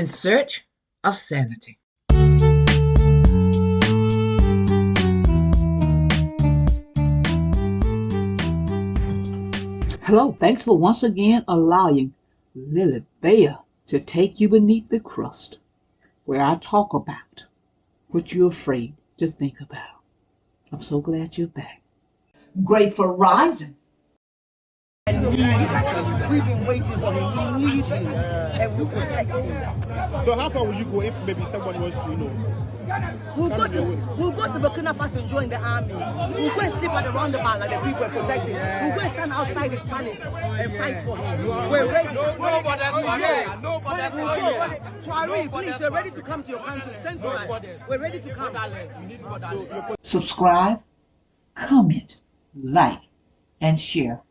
in search of sanity. Hello, thanks for once again allowing LilyBell to take you beneath the crust, where I talk about what you're afraid to think about. I'm so glad you're back. Great for rising. We've been waiting for him. We need him, and we'll protect him. So how far will you go if maybe somebody wants to, We'll go to Burkina Faso and join the army. We'll go and sleep at the roundabout like the people are protecting. We'll go and stand outside his palace and fight for him. We're ready. Nobody. Please, we're ready to come to your country. Send for us. We're ready to come. Subscribe, comment, like, and share.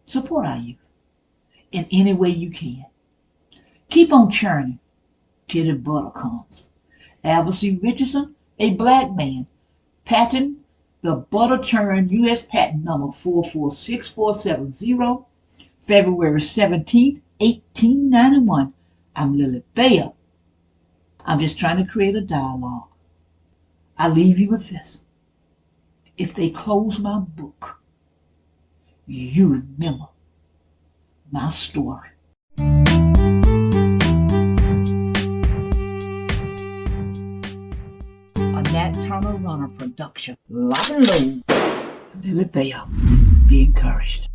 Support our youth in any way you can. Keep on churning till the butter comes. Richardson, a black man, patent the butter churn U.S. patent number 446470, February 17th, 1891. I'm LilyBell. I'm just trying to create a dialogue. I leave you with this. If they close my book, you remember my story. A Nat Turner Runner production. Lock and load. LilyBell. Be encouraged.